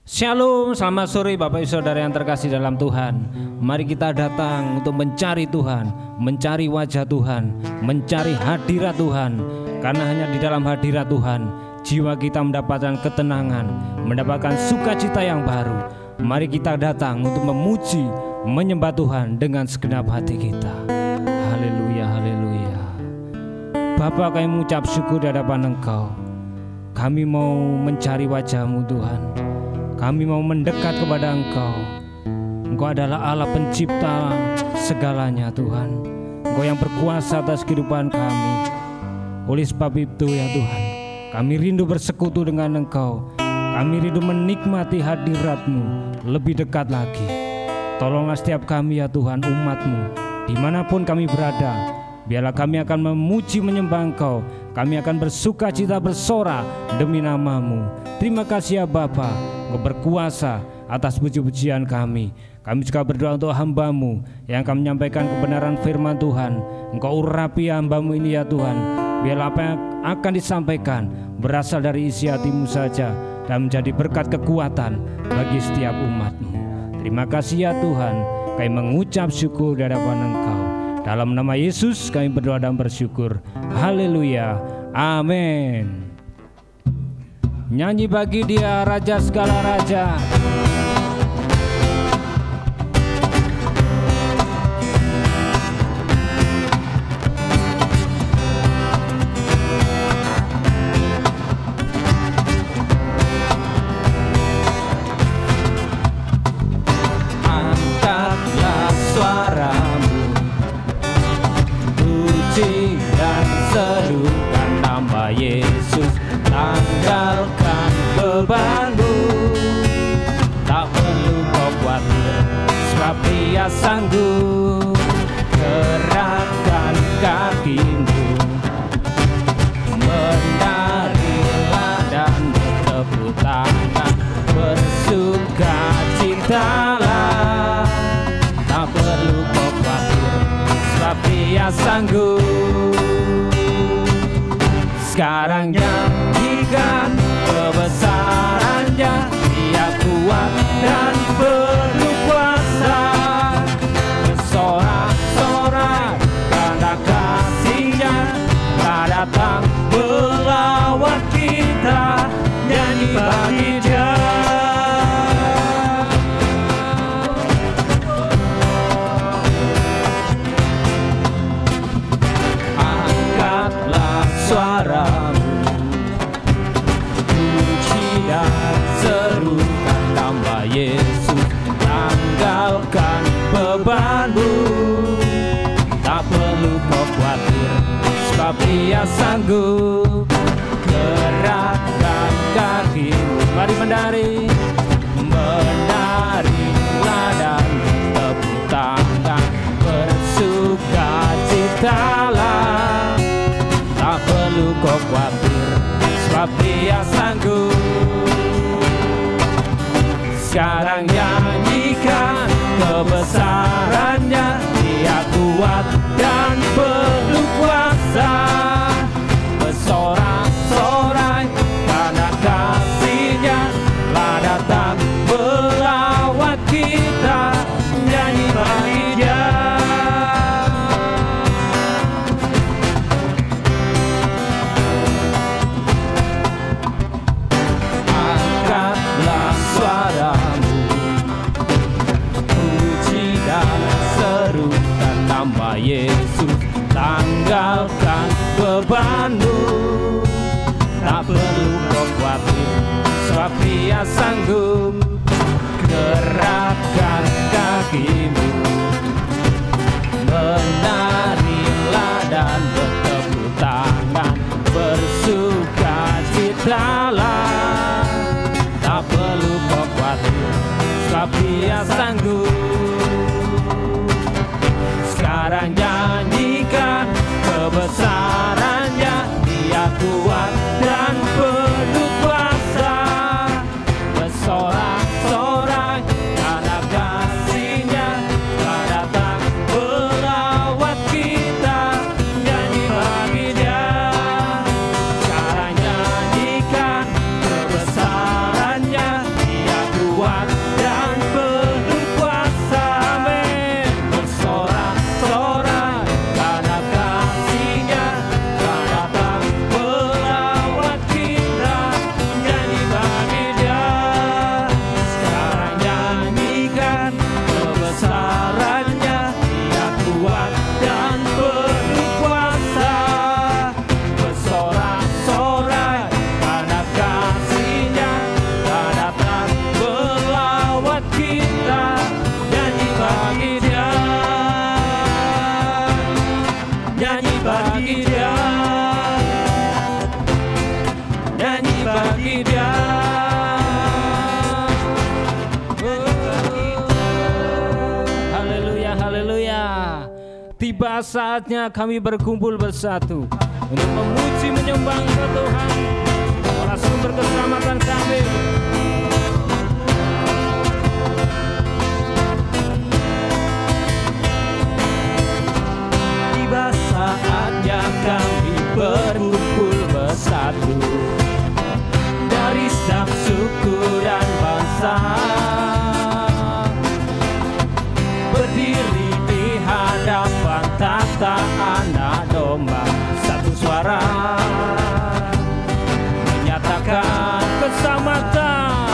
Shalom, selamat sore Bapak Ibu Saudara yang terkasih dalam Tuhan. Mari kita datang untuk mencari Tuhan, mencari wajah Tuhan, mencari hadirat Tuhan. Karena hanya di dalam hadirat Tuhan, jiwa kita mendapatkan ketenangan, mendapatkan sukacita yang baru. Mari kita datang untuk memuji, menyembah Tuhan dengan segenap hati kita. Haleluya, haleluya. Bapa, kami mengucap syukur di hadapan Engkau. Kami mau mencari wajah-Mu Tuhan. Kami mau mendekat kepada Engkau. Engkau adalah Allah pencipta segalanya Tuhan. Engkau yang berkuasa atas kehidupan kami. Oleh sebab itu ya Tuhan, kami rindu bersekutu dengan Engkau. Kami rindu menikmati hadirat-Mu lebih dekat lagi. Tolonglah setiap kami ya Tuhan, umat-Mu, dimanapun kami berada. Biarlah kami akan memuji menyembah Engkau. Kami akan bersukacita bersorak demi nama-Mu. Terima kasih ya Bapa, Engkau berkuasa atas puji-pujian kami. Kami juga berdoa untuk hamba-Mu yang akan menyampaikan kebenaran firman Tuhan. Engkau urapi hamba-Mu ini ya Tuhan. Biarlah apa yang akan disampaikan berasal dari isi hati-Mu saja dan menjadi berkat kekuatan bagi setiap umat-Mu. Terima kasih ya Tuhan, kami mengucap syukur di hadapan Engkau. Dalam nama Yesus kami berdoa dan bersyukur. Haleluya, amin. Nyanyi bagi Dia Raja segala raja. Angkatlah suaramu, puji dan serukan nama Yesus. Tanggalkan bebanmu, tak perlu kau khawatir, sebab Dia sanggup. Gerakkan kakimu, menarilah dan bertepuk tangan, bersukacitalah. Tak perlu kau khawatir, sebab Dia sanggup. Sekarang nyanyikan kebesarannya, Dia kuat dan penuh kuasa. Bersorak-sorak karena kasih-Nya telah datang melawat kita. Nyanyi bagi Dia. Angkatlah suaramu, puji dan serukan nama Yesus. Tanggalkan bebanmu, tak perlu kau khawatir, sebab Dia sanggup. Gerakkan kakimu, mari menari, menarilah dan bertepuk tangan, bersukacitalah. Tak perlu kau khawatir, sebab Dia sanggup. Sekarang nyanyikan kebesarannya, Dia kuat dan penuh kuasa. Bersorak-sorai karena kasih-Nya telah datang melawat kita. Nyanyi bagi Dia. Angkatlah suaramu, puji dan serukan nama Yesus. Tanggalkan bebanmu, tak perlu kau khawatir, sebab Dia sanggup. Gerakkan kakimu, menarilah dan bertepuk tangan, bersukacitalah. Tak perlu kau khawatir, sebab Dia sanggup. Sekarang nyanyikan kebesarannya, Dia kuat dan penuh kuasa. Bersorak-sorai karena kasih-Nya telah datang melawat kita. Nyanyi bagi Dia. Sekarang nyanyikan kebesarannya, Dia kuat Tiba saatnya kami berkumpul bersatu untuk memuji menyembah Engkau Tuhan, Allah sumber keselamatan kami. Tiba saatnya kami berkumpul bersatu dari setiap suku dan bangsa, berdiri di hadapan tahta Anak Domba, satu suara menyatakan keselamatan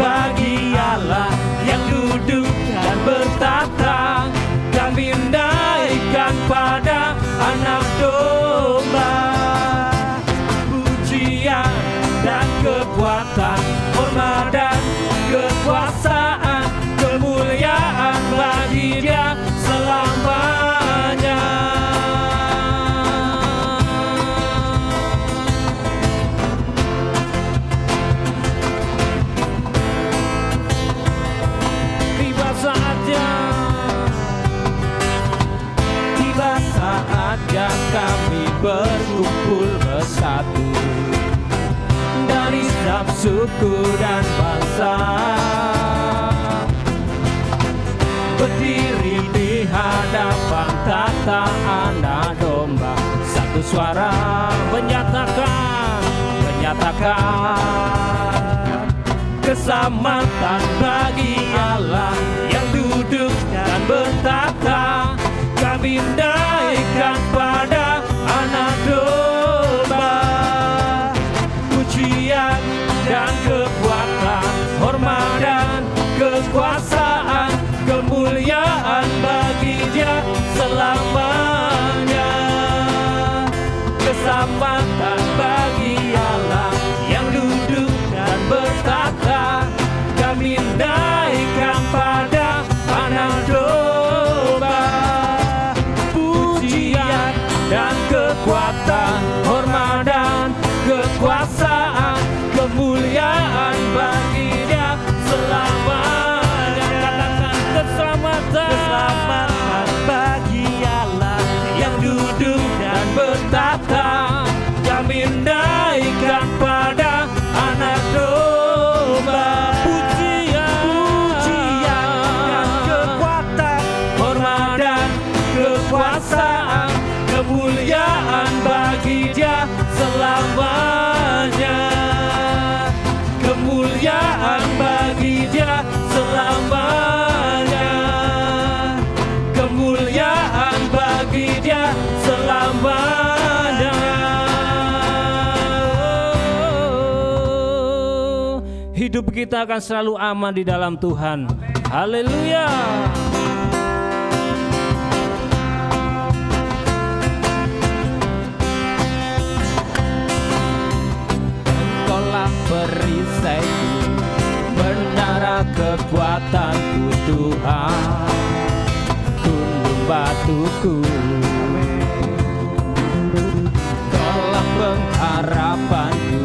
bagi Allah yang duduk dan bertata. Kami naikkan pada Anak Domba pujian dan kekuatan, hormat dan kekuasaan, kemuliaan bagi Dia selamanya. Tiba saatnya kami berkumpul bersatu dari setiap suku dan bangsa, berdiri di hadapan tahta Anak Domba, satu suara menyatakan keselamatan bagi Allah yang duduk dan bertata. Kami naikkan pada Anak Domba pujian dan kekuatan, hormat dan kekuasaan, kemuliaan bagi Dia selamanya. Keselamatan bagi Allah yang duduk dan bertata. Kami naikkan pada Anak Domba pujian dan kekuatan, hormat dan kekuasaan, kemuliaan bagi Dia selamanya. Katakan keselamatan bagi Allah yang duduk dan bertata. Kami naikkan pada Anak Domba pujian dan kekuatan, hormat dan kekuasaan, kemuliaan bagi Dia selamanya. Kemuliaan bagi Dia selamanya. Kemuliaan bagi Dia selamanya. Hidup kita akan selalu aman di dalam Tuhan. Haleluya. Engkaulah perisaiku, menara kekuatanku Tuhan, gunung batuku. Engkaulah pengharapanku,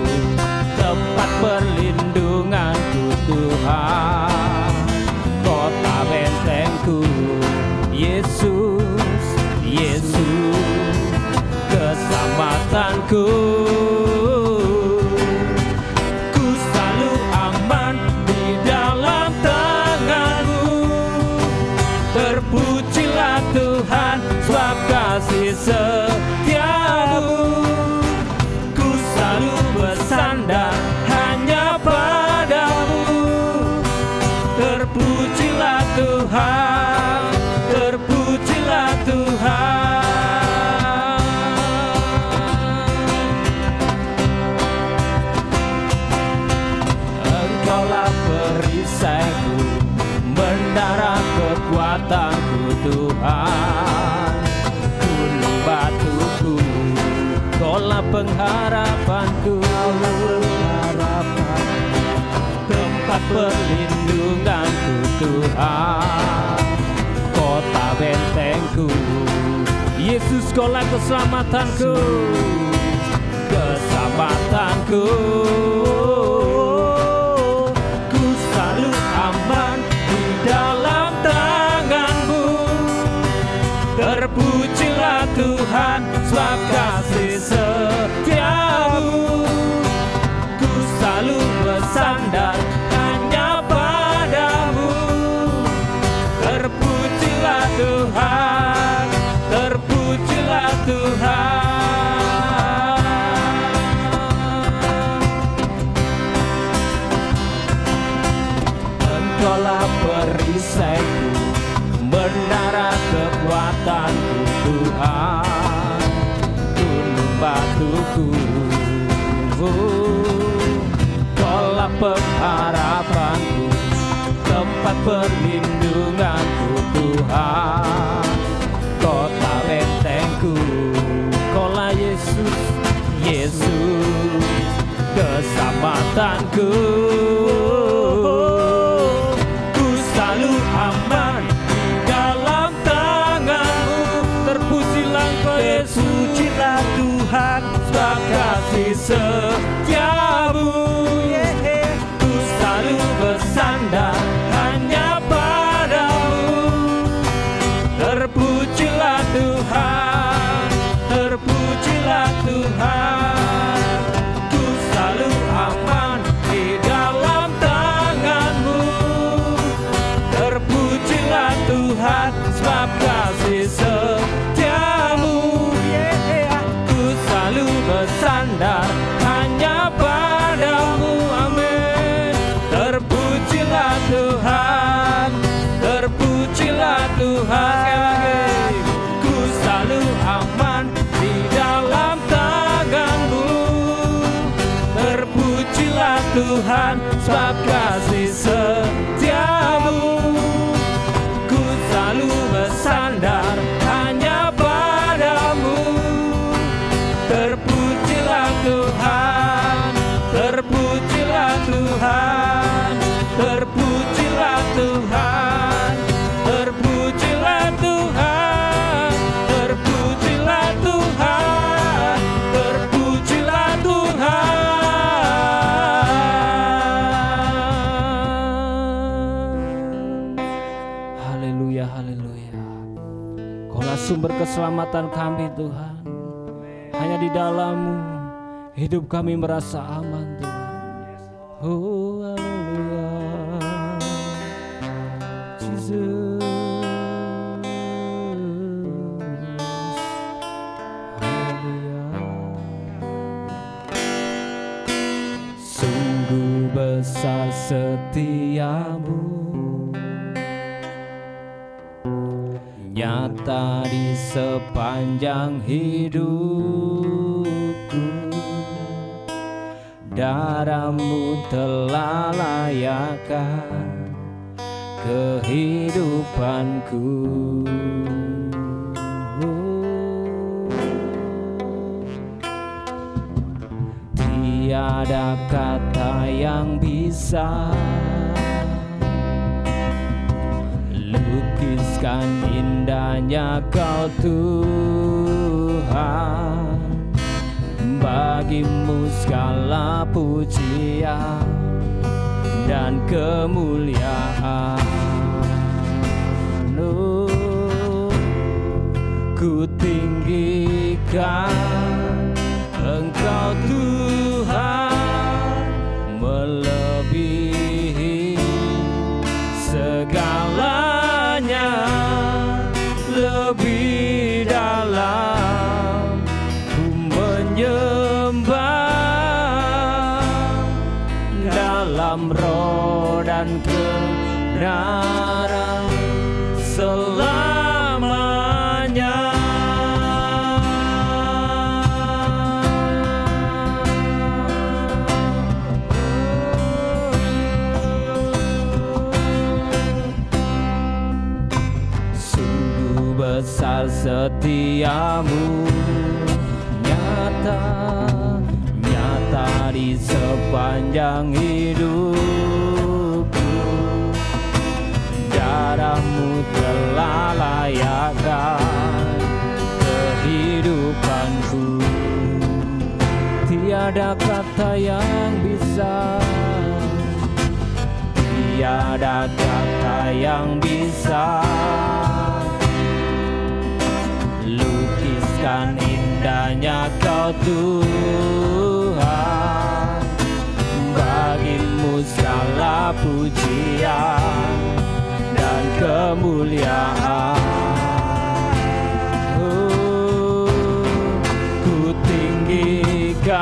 tempat perlindunganku Tuhan, kota bentengku. Yesus, Yesus, keselamatanku. Ku selalu aman di dalam tangan-Mu. Terpujilah Tuhan sebab kasih setia-Mu. Ku selalu bersandar hanya pada-Mu. Terpujilah Tuhan, terpujilah Tuhan. Engkaulah perisaiku, menara kekuatanku Tuhan, gunung batuku. Engkaulah pengharapanku, tempat perlindunganku Tuhan, kota bentengku. Yesus, Engkaulah keselamatanku, keselamatanku. Ku selalu aman di dalam tangan-Mu. Tuhan, sebab kasih setiamu. Ku selalu bersandar hanya padamu. Terpujilah Tuhan, terpujilah Tuhan. Engkaulah perisaiku, menara kekuatanku Tuhan, gunung batuku. Kaulah pengharapanku, tempat perlindunganku Tuhan, kota bentengku. Kaulah Yesus, Yesus, keselamatanku. Ku selalu aman di dalam tangan-Mu. Terpujilah Engkau Yesus, terpujilah Tuhan, sebab kasih setiamu. Ku selalu bersandar hanya padamu. Terpujilah Tuhan, terpujilah Tuhan. Ku selalu aman di dalam tangan-Mu. Terpujilah Tuhan, sebab kasih setiamu. Ku selalu bersandar hanya padamu. Amin. Terpujilah Tuhan, terpujilah Tuhan. Ku selalu aman di dalam tangan-Mu. Terpujilah Tuhan, sebab kasih setiamu. Ku selalu bersandar hanya padamu. Terpujilah Tuhan, terpujilah Tuhan, terpujilah Tuhan, terpujilah Tuhan, terpujilah Tuhan, terpujilah Tuhan. Haleluya, haleluya. Kaulah sumber keselamatan kami Tuhan. Hanya di dalam-Mu hidup kami merasa aman Tuhan. Oh haleluya, Jesus. Haleluya. Sungguh besar setiamu, nyata di sepanjang hidupku. Darah-Mu telah layakkan kehidupanku. Tiada kata yang bisa lukiskan indahnya Kau Tuhan. Bagi-Mu segala pujian dan kemuliaan. Ku tinggikan Engkau Tuhan, melebihi segalanya, lebih dalam ku menyembah dalam roh dan kebenaran selamanya. Sungguh besar setiamu, nyata di sepanjang hidupku. Darah-Mu telah layakkan kehidupanku. Tiada kata yang bisa, tiada kata yang bisa lukis menebuskan, indahnya Kau Tuhan. Bagimu segala pujian dan kemuliaan. Ku tinggikan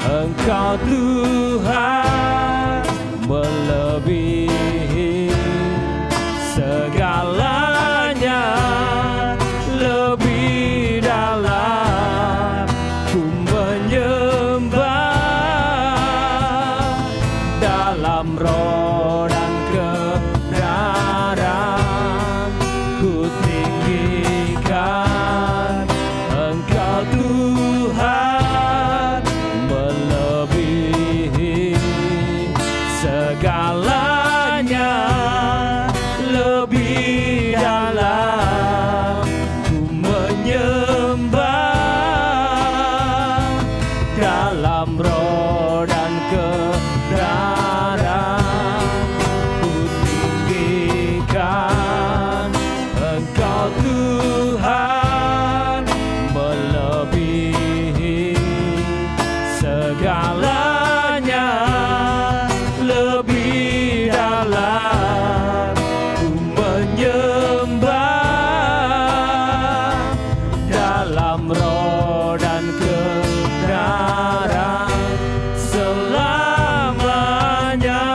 Engkau Tuhan, melebihi segalanya, lebih dalam ku menyembah, dalam roh dan kebenaran. Ku tinggikan Engkau Tuhan, melebihi segalanya, lebih dalam ku menyembah, dalam roh dan kebenaran. Ku tinggikan Engkau Tuhan, melebihi segalanya, lebih dalam ku menyembah, dalam roh dan kebenaran selamanya.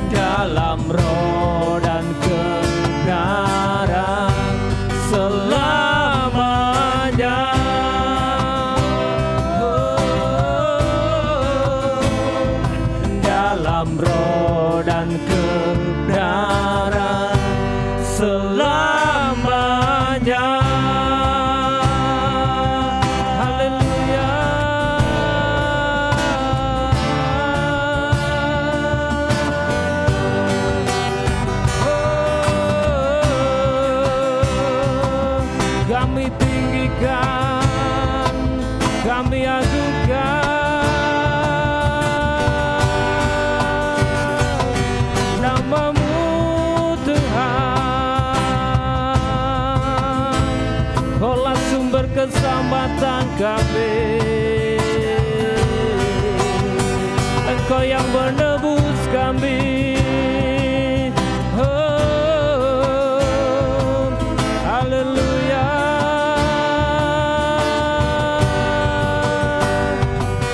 Dalam roh dan kebenaran selamanya. Dalam roh dan kebenaran selamanya. Haleluya. Kami tinggikan, kami agukan nama-Mu Tuhan. Kaulah sumber keselamatan kami, Engkau yang menebus kami. Oh, haleluya.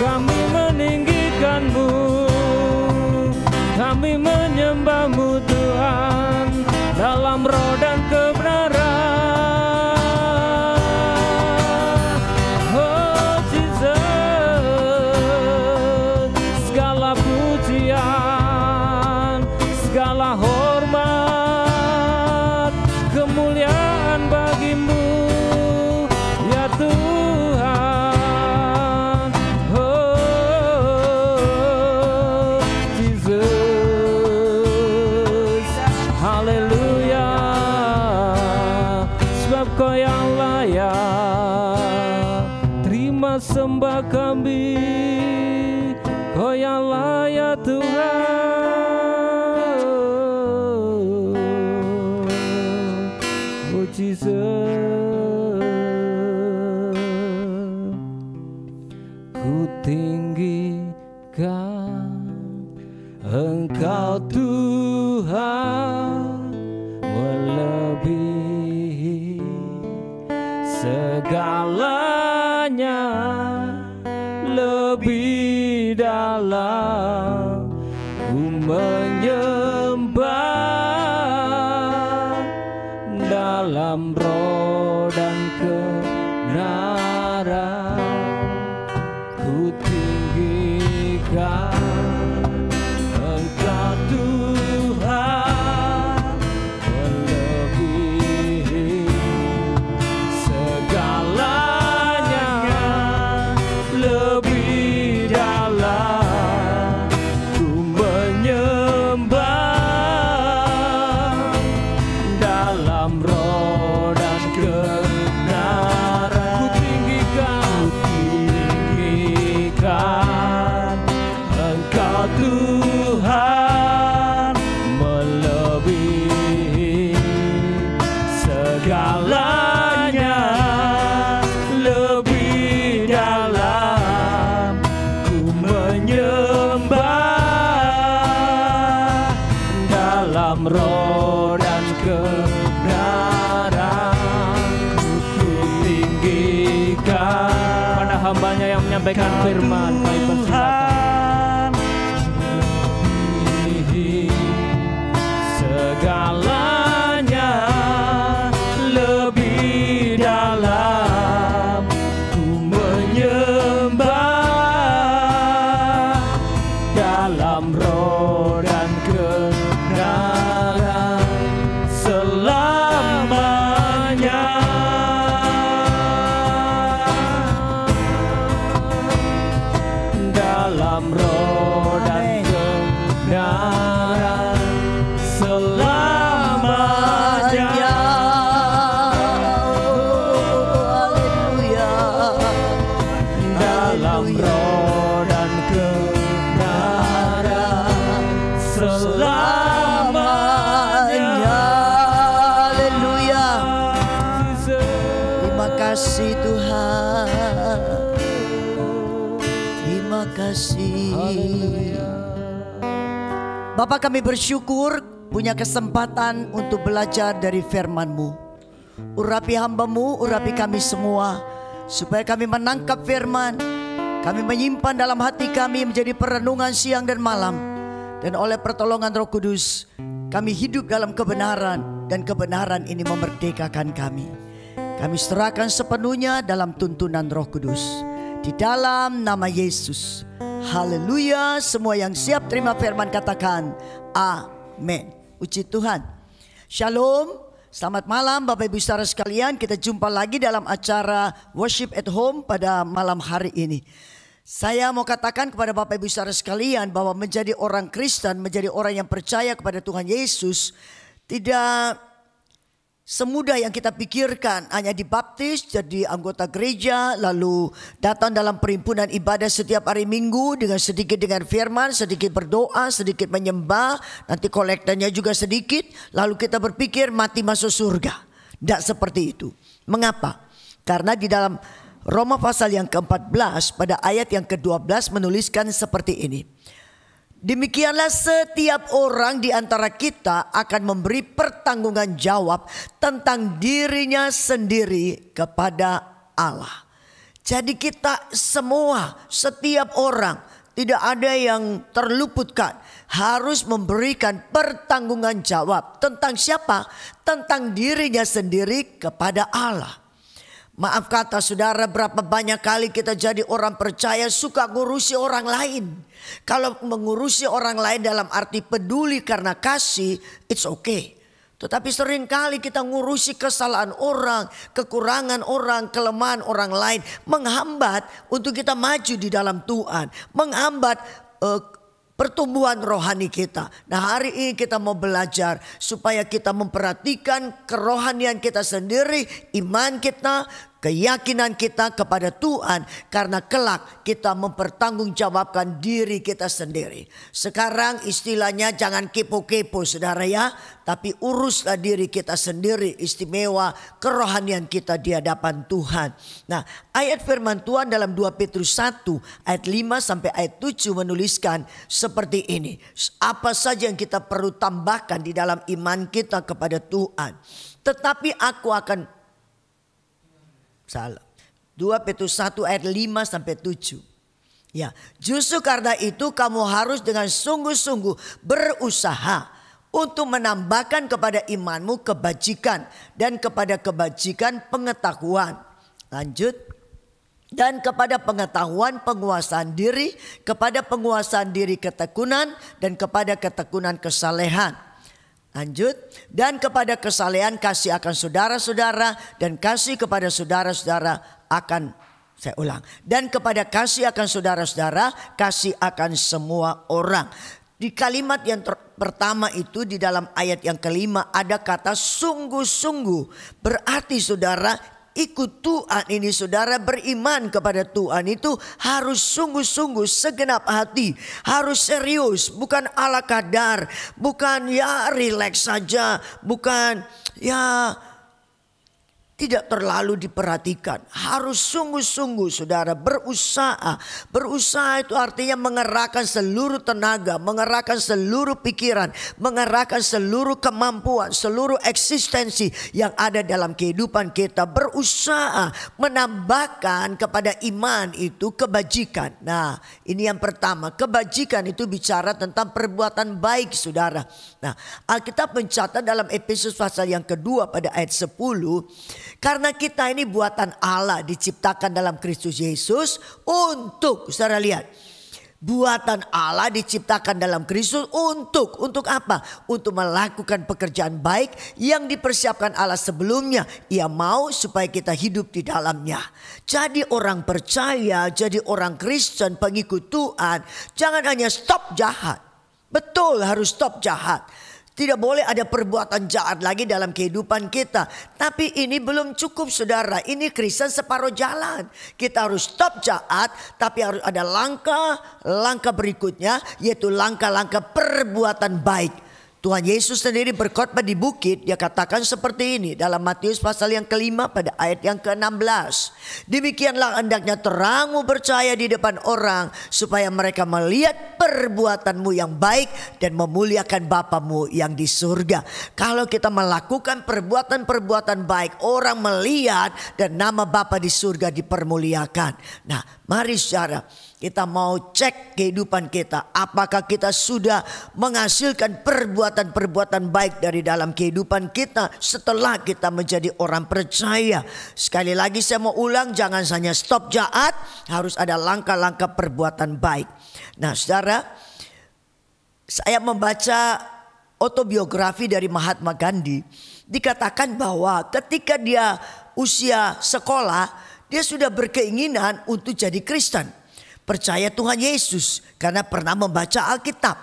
Kami meninggikan-Mu, kami menyembah-Mu Tuhan, dalam roh dan kebenaran. Oh Jesus, segala pujian, segala hormat, kemuliaan bagi-Mu ya Tuhan. Oh Jesus, haleluya. Sebab Kau yang layak terima sembah kami, Kau yang layak Tuhan. Oh Jesus, ku tinggikan Engkau Tuhan, melebihi segalanya, lebih dalam ku menyembah, dalam roh dan kebenaran. Ku tinggikan Engkau Tuhan, melebihi segalanya, hambanya yang menyampaikan firman. Kami persilakan. Segalanya lebih dalam ku menyembah dalam roh dan kebenaran selamanya. Dalam roh dan kebenaran selamanya. Dalam roh dan kebenaran selamanya. Haleluya. Terima kasih Tuhan. Terima kasih. Bapak, kami bersyukur punya kesempatan untuk belajar dari firman-Mu. Urapi hamba-Mu, urapi kami semua, supaya kami menangkap firman, kami menyimpan dalam hati kami menjadi perenungan siang dan malam. Dan oleh pertolongan Roh Kudus, kami hidup dalam kebenaran, dan kebenaran ini memerdekakan kami. Kami serahkan sepenuhnya dalam tuntunan Roh Kudus, di dalam nama Yesus. Haleluya. Semua yang siap terima firman katakan amin. Puji Tuhan. Shalom. Selamat malam Bapak Ibu Saudara sekalian. Kita jumpa lagi dalam acara Worship at Home pada malam hari ini. Saya mau katakan kepada Bapak Ibu Saudara sekalian bahwa menjadi orang Kristen, menjadi orang yang percaya kepada Tuhan Yesus tidak semudah yang kita pikirkan. Hanya dibaptis, jadi anggota gereja, lalu datang dalam perhimpunan ibadah setiap hari Minggu dengan sedikit dengan firman, sedikit berdoa, sedikit menyembah, nanti kolektanya juga sedikit, lalu kita berpikir mati masuk surga. Tidak seperti itu. Mengapa? Karena di dalam Roma pasal yang ke-14 pada ayat yang ke-12 menuliskan seperti ini. Demikianlah setiap orang di antara kita akan memberi pertanggungan jawab tentang dirinya sendiri kepada Allah. Jadi kita semua, setiap orang, tidak ada yang terluputkan, harus memberikan pertanggungan jawab tentang siapa? Tentang dirinya sendiri kepada Allah. Maaf kata saudara, berapa banyak kali kita jadi orang percaya suka ngurusi orang lain. Kalau mengurusi orang lain dalam arti peduli karena kasih, it's okay. Tetapi seringkali kita ngurusi kesalahan orang, kekurangan orang, kelemahan orang lain, menghambat untuk kita maju di dalam Tuhan, menghambat pertumbuhan rohani kita. Nah, hari ini kita mau belajar supaya kita memperhatikan kerohanian kita sendiri, iman kita, keyakinan kita kepada Tuhan, karena kelak kita mempertanggungjawabkan diri kita sendiri. Sekarang istilahnya jangan kepo-kepo saudara ya, tapi uruslah diri kita sendiri, istimewa kerohanian kita di hadapan Tuhan. Nah, ayat firman Tuhan dalam 2 Petrus 1 ayat 5 sampai ayat 7 menuliskan seperti ini. Apa saja yang kita perlu tambahkan di dalam iman kita kepada Tuhan. Tetapi aku akan 2 Petrus 1 ayat 5 sampai 7. Ya, justru karena itu kamu harus dengan sungguh-sungguh berusaha untuk menambahkan kepada imanmu kebajikan, dan kepada kebajikan pengetahuan. Lanjut. Dan kepada pengetahuan penguasaan diri, kepada penguasaan diri ketekunan, dan kepada ketekunan kesalehan. Lanjut. Dan kepada kesalehan kasih akan saudara-saudara, dan kasih kepada saudara-saudara akan, saya ulang, dan kepada kasih akan saudara-saudara, kasih akan semua orang. Di kalimat yang pertama itu, di dalam ayat yang kelima ada kata sungguh-sungguh. Berarti saudara ikut Tuhan ini, saudara beriman kepada Tuhan itu harus sungguh-sungguh, segenap hati, harus serius, bukan ala kadar, bukan ya relax saja, bukan ya tidak terlalu diperhatikan. Harus sungguh-sungguh saudara berusaha. Berusaha itu artinya mengerahkan seluruh tenaga, mengerahkan seluruh pikiran, mengerahkan seluruh kemampuan, seluruh eksistensi yang ada dalam kehidupan kita. Berusaha menambahkan kepada iman itu kebajikan. Nah, ini yang pertama. Kebajikan itu bicara tentang perbuatan baik saudara. Nah, Alkitab mencatat dalam Efesus pasal yang kedua pada ayat 10. Karena kita ini buatan Allah, diciptakan dalam Kristus Yesus untuk, saudara lihat, buatan Allah diciptakan dalam Kristus untuk apa? Untuk melakukan pekerjaan baik yang dipersiapkan Allah sebelumnya. Ia mau supaya kita hidup di dalamnya. Jadi orang percaya, jadi orang Kristen, pengikut Tuhan, jangan hanya stop jahat. Betul, harus stop jahat. Tidak boleh ada perbuatan jahat lagi dalam kehidupan kita. Tapi ini belum cukup saudara. Ini Kristen separuh jalan. Kita harus stop jahat. Tapi harus ada langkah berikutnya. Yaitu langkah-langkah perbuatan baik. Tuhan Yesus sendiri berkhotbah di bukit. Dia katakan seperti ini. Dalam Matius pasal yang kelima pada ayat yang ke-16. Demikianlah hendaknya terangmu percaya di depan orang. Supaya mereka melihat perbuatanmu yang baik. Dan memuliakan Bapamu yang di surga. Kalau kita melakukan perbuatan-perbuatan baik. Orang melihat dan nama Bapa di surga dipermuliakan. Nah, mari saudara, kita mau cek kehidupan kita. Apakah kita sudah menghasilkan perbuatan-perbuatan baik dari dalam kehidupan kita setelah kita menjadi orang percaya. Sekali lagi saya mau ulang, jangan hanya stop jahat, harus ada langkah-langkah perbuatan baik. Nah saudara, saya membaca autobiografi dari Mahatma Gandhi. Dikatakan bahwa ketika dia usia sekolah, dia sudah berkeinginan untuk jadi Kristen. Percaya Tuhan Yesus karena pernah membaca Alkitab.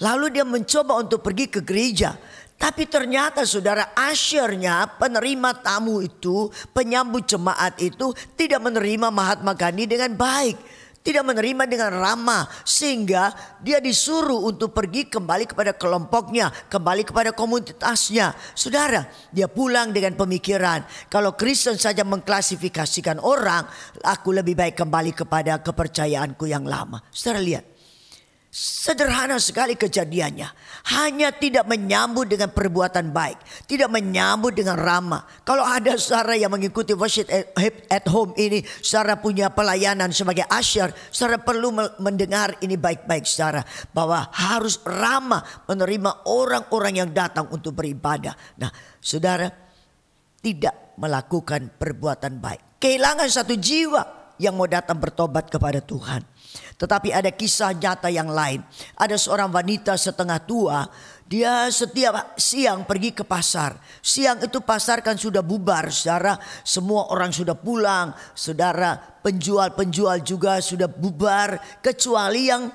Lalu dia mencoba untuk pergi ke gereja. Tapi ternyata saudara, ushernya, penerima tamu itu, penyambut jemaat itu tidak menerima Mahatma Gandhi dengan baik. Tidak menerima dengan ramah. Sehingga dia disuruh untuk pergi kembali kepada kelompoknya. Kembali kepada komunitasnya. Saudara, dia pulang dengan pemikiran. Kalau Kristen saja mengklasifikasikan orang, aku lebih baik kembali kepada kepercayaanku yang lama. Saudara lihat. Sederhana sekali kejadiannya. Hanya tidak menyambut dengan perbuatan baik. Tidak menyambut dengan ramah. Kalau ada saudara yang mengikuti worship at home ini, saudara punya pelayanan sebagai usher, saudara perlu mendengar ini baik-baik saudara. Bahwa harus ramah menerima orang-orang yang datang untuk beribadah. Nah saudara, tidak melakukan perbuatan baik. Kehilangan satu jiwa yang mau datang bertobat kepada Tuhan. Tetapi ada kisah nyata yang lain. Ada seorang wanita setengah tua. Dia setiap siang pergi ke pasar. Siang itu pasar kan sudah bubar saudara. Semua orang sudah pulang. Saudara, penjual-penjual juga sudah bubar. Kecuali yang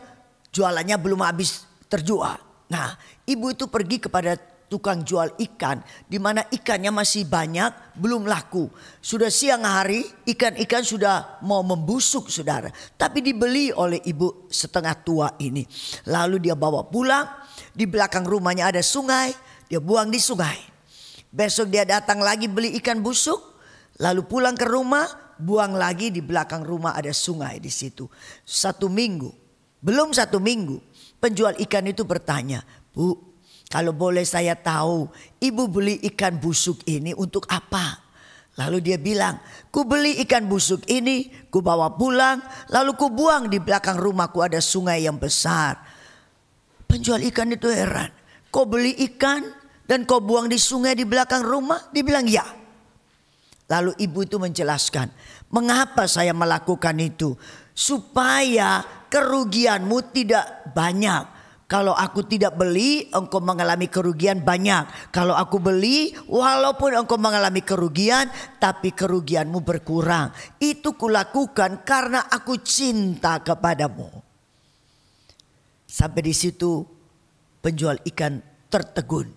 jualannya belum habis terjual. Nah, ibu itu pergi kepada tukang jual ikan, di mana ikannya masih banyak, belum laku. Sudah siang hari, ikan-ikan sudah mau membusuk saudara. Tapi dibeli oleh ibu setengah tua ini. Lalu dia bawa pulang, di belakang rumahnya ada sungai, dia buang di sungai. Besok dia datang lagi beli ikan busuk, lalu pulang ke rumah, buang lagi di belakang rumah ada sungai di situ. 1 minggu, belum 1 minggu, penjual ikan itu bertanya, "Bu, kalau boleh saya tahu, ibu beli ikan busuk ini untuk apa?" Lalu dia bilang, "Ku beli ikan busuk ini, ku bawa pulang, lalu ku buang di belakang rumahku ada sungai yang besar." Penjual ikan itu heran. "Kau beli ikan dan kau buang di sungai di belakang rumah?" Dia bilang, "Ya." Lalu ibu itu menjelaskan, "Mengapa saya melakukan itu? Supaya kerugianmu tidak banyak. Kalau aku tidak beli, engkau mengalami kerugian banyak. Kalau aku beli, walaupun engkau mengalami kerugian, tapi kerugianmu berkurang. Itu kulakukan karena aku cinta kepadamu." Sampai di situ penjual ikan tertegun.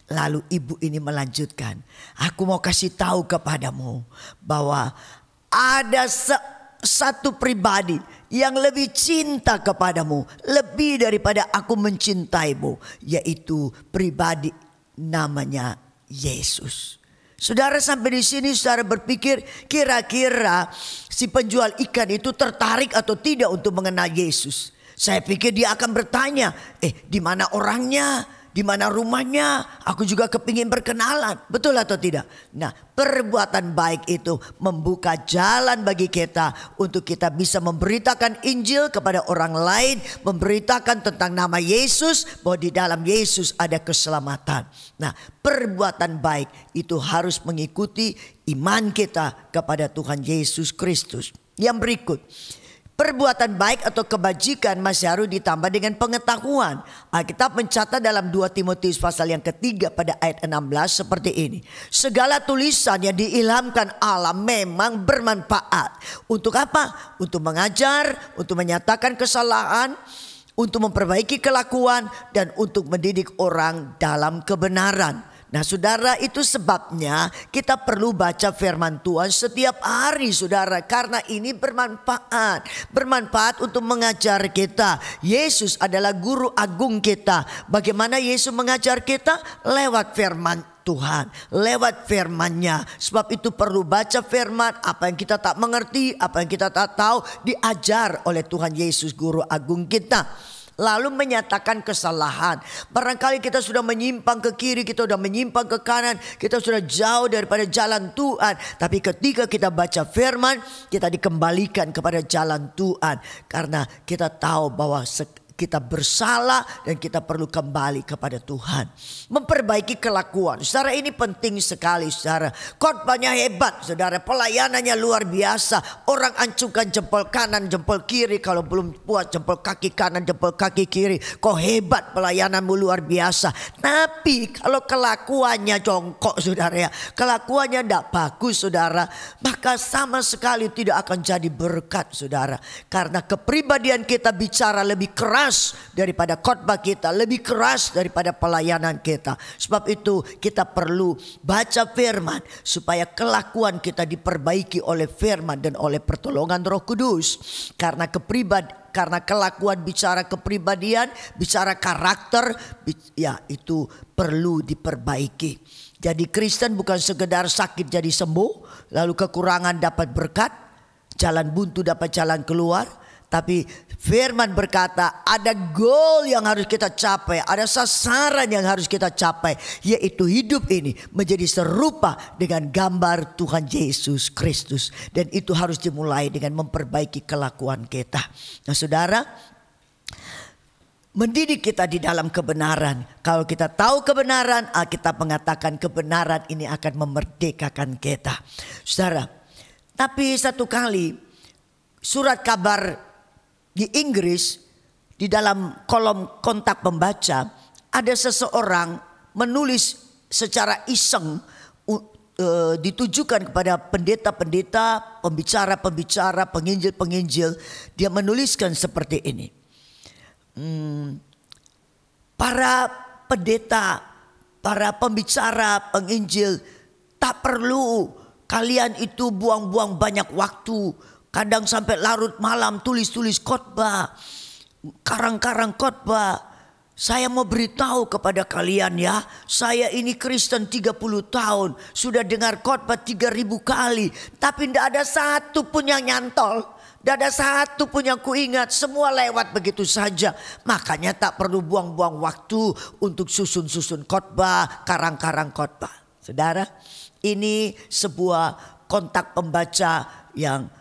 Lalu ibu ini melanjutkan, "Aku mau kasih tahu kepadamu bahwa ada satu pribadi yang lebih cinta kepadamu lebih daripada aku mencintaimu, yaitu pribadi namanya Yesus." Saudara sampai di sini saudara berpikir kira-kira si penjual ikan itu tertarik atau tidak untuk mengenal Yesus. Saya pikir dia akan bertanya, di mana orangnya, di mana rumahnya, aku juga kepingin berkenalan. Betul atau tidak? Nah, perbuatan baik itu membuka jalan bagi kita untuk kita bisa memberitakan Injil kepada orang lain, memberitakan tentang nama Yesus, bahwa di dalam Yesus ada keselamatan. Nah, perbuatan baik itu harus mengikuti iman kita kepada Tuhan Yesus Kristus. Yang berikut, perbuatan baik atau kebajikan masih harus ditambah dengan pengetahuan. Alkitab mencatat dalam 2 Timotius pasal yang ketiga pada ayat 16 seperti ini. Segala tulisan yang diilhamkan Allah memang bermanfaat. Untuk apa? Untuk mengajar, untuk menyatakan kesalahan, untuk memperbaiki kelakuan, dan untuk mendidik orang dalam kebenaran. Nah saudara, itu sebabnya kita perlu baca firman Tuhan setiap hari saudara. Karena ini bermanfaat. Bermanfaat untuk mengajar kita. Yesus adalah guru agung kita. Bagaimana Yesus mengajar kita? Lewat firman Tuhan, lewat firman-Nya. Sebab itu perlu baca firman. Apa yang kita tak mengerti, apa yang kita tak tahu, diajar oleh Tuhan Yesus guru agung kita. Lalu menyatakan kesalahan. Barangkali kita sudah menyimpang ke kiri, kita sudah menyimpang ke kanan, kita sudah jauh daripada jalan Tuhan. Tapi ketika kita baca firman, kita dikembalikan kepada jalan Tuhan. Karena kita tahu bahwa kita bersalah dan kita perlu kembali kepada Tuhan. Memperbaiki kelakuan. Saudara, ini penting sekali saudara. Khotbahnya hebat saudara. Pelayanannya luar biasa. Orang ancungkan jempol kanan, jempol kiri. Kalau belum puas jempol kaki kanan, jempol kaki kiri. Kau hebat, pelayananmu luar biasa. Tapi kalau kelakuannya jongkok saudara ya. Kelakuannya tidak bagus saudara. Maka sama sekali tidak akan jadi berkat saudara. Karena kepribadian kita bicara lebih keras daripada khotbah kita, lebih keras daripada pelayanan kita. Sebab itu kita perlu baca firman supaya kelakuan kita diperbaiki oleh firman dan oleh pertolongan Roh Kudus. Karena kelakuan bicara kepribadian, bicara karakter, ya itu perlu diperbaiki. Jadi Kristen bukan sekedar sakit jadi sembuh, lalu kekurangan dapat berkat, jalan buntu dapat jalan keluar. Tapi firman berkata ada goal yang harus kita capai, ada sasaran yang harus kita capai, yaitu hidup ini menjadi serupa dengan gambar Tuhan Yesus Kristus. Dan itu harus dimulai dengan memperbaiki kelakuan kita. Nah saudara, mendidik kita di dalam kebenaran. Kalau kita tahu kebenaran, Alkitab mengatakan kebenaran ini akan memerdekakan kita. Saudara, tapi satu kali surat kabar di Inggris, di dalam kolom kontak pembaca, ada seseorang menulis secara iseng ditujukan kepada pendeta-pendeta, pembicara-pembicara, penginjil-penginjil. Dia menuliskan seperti ini. Para pendeta, para pembicara, penginjil, tak perlu kalian itu buang-buang banyak waktu. Kadang sampai larut malam tulis-tulis khotbah, karang-karang khotbah. Saya mau beritahu kepada kalian ya, saya ini Kristen 30 tahun, sudah dengar khotbah 3000 kali, tapi tidak ada satu pun yang nyantol, tidak ada satu pun yang kuingat, semua lewat begitu saja. Makanya tak perlu buang-buang waktu untuk susun-susun khotbah, karang-karang khotbah. Saudara, ini sebuah kontak pembaca yang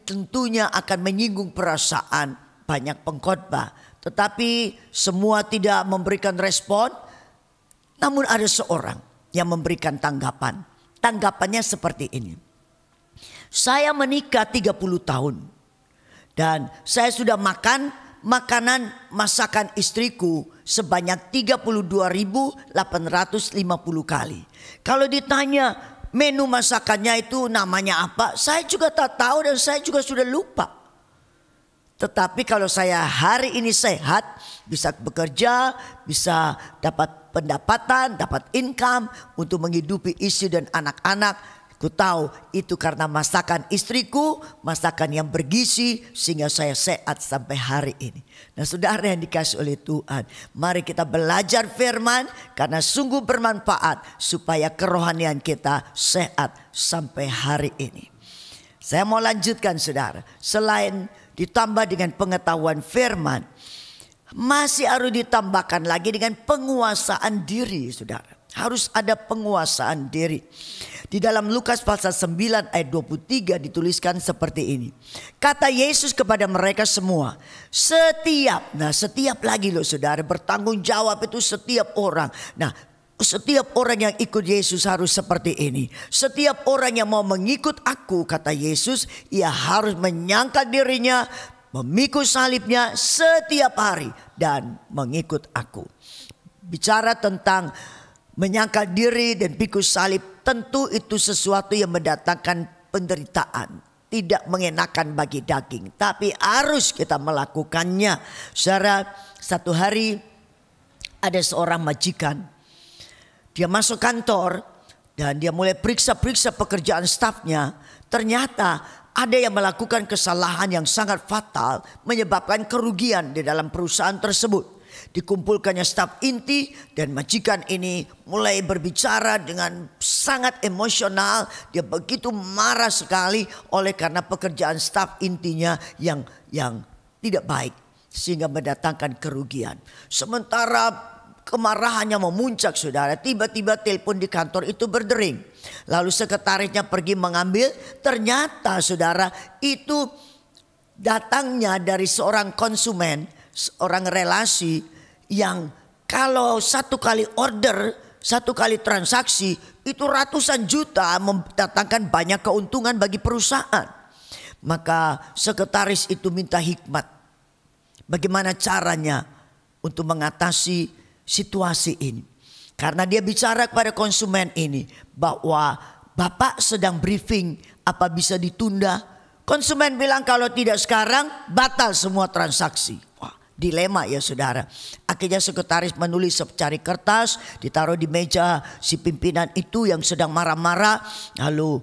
tentunya akan menyinggung perasaan banyak pengkhotbah. Tetapi semua tidak memberikan respon. Namun ada seorang yang memberikan tanggapan. Tanggapannya seperti ini. Saya menikah 30 tahun. Dan saya sudah makan makanan masakan istriku sebanyak 32.850 kali. Kalau ditanya menu masakannya itu namanya apa, saya juga tak tahu dan saya juga sudah lupa. Tetapi kalau saya hari ini sehat, bisa bekerja, bisa dapat pendapatan, dapat income untuk menghidupi istri dan anak-anak, Ku tahu itu karena masakan istriku, masakan yang bergizi sehingga saya sehat sampai hari ini. Nah saudara yang dikasih oleh Tuhan, mari kita belajar firman karena sungguh bermanfaat supaya kerohanian kita sehat sampai hari ini. Saya mau lanjutkan saudara, selain ditambah dengan pengetahuan firman, masih harus ditambahkan lagi dengan penguasaan diri saudara. Harus ada penguasaan diri. Di dalam Lukas pasal 9 ayat 23 dituliskan seperti ini. Kata Yesus kepada mereka semua, setiap lagi loh saudara, bertanggung jawab itu setiap orang. Nah, setiap orang yang ikut Yesus harus seperti ini. Setiap orang yang mau mengikut aku, kata Yesus, ia harus menyangkal dirinya, memikul salibnya setiap hari dan mengikut aku. Bicara tentang menyangkal diri dan pikul salib, tentu itu sesuatu yang mendatangkan penderitaan. Tidak mengenakan bagi daging, tapi harus kita melakukannya. Saudara, satu hari ada seorang majikan. Dia masuk kantor dan dia mulai periksa-periksa pekerjaan stafnya. Ternyata ada yang melakukan kesalahan yang sangat fatal, menyebabkan kerugian di dalam perusahaan tersebut. Dikumpulkannya staf inti dan majikan ini mulai berbicara dengan sangat emosional. Dia begitu marah sekali oleh karena pekerjaan staf intinya yang tidak baik sehingga mendatangkan kerugian. Sementara kemarahannya memuncak saudara, tiba-tiba telepon di kantor itu berdering. Lalu sekretarisnya pergi mengambil, ternyata saudara itu datangnya dari seorang konsumen, seorang relasi yang kalau satu kali order, satu kali transaksi itu ratusan juta, mendatangkan banyak keuntungan bagi perusahaan. Maka sekretaris itu minta hikmat. Bagaimana caranya untuk mengatasi situasi ini. Karena dia bicara kepada konsumen ini bahwa Bapak sedang briefing, apa bisa ditunda? Konsumen bilang kalau tidak sekarang batal semua transaksi. Wah, dilema ya saudara. Akhirnya sekretaris menulis secari kertas, ditaruh di meja si pimpinan itu yang sedang marah-marah. Lalu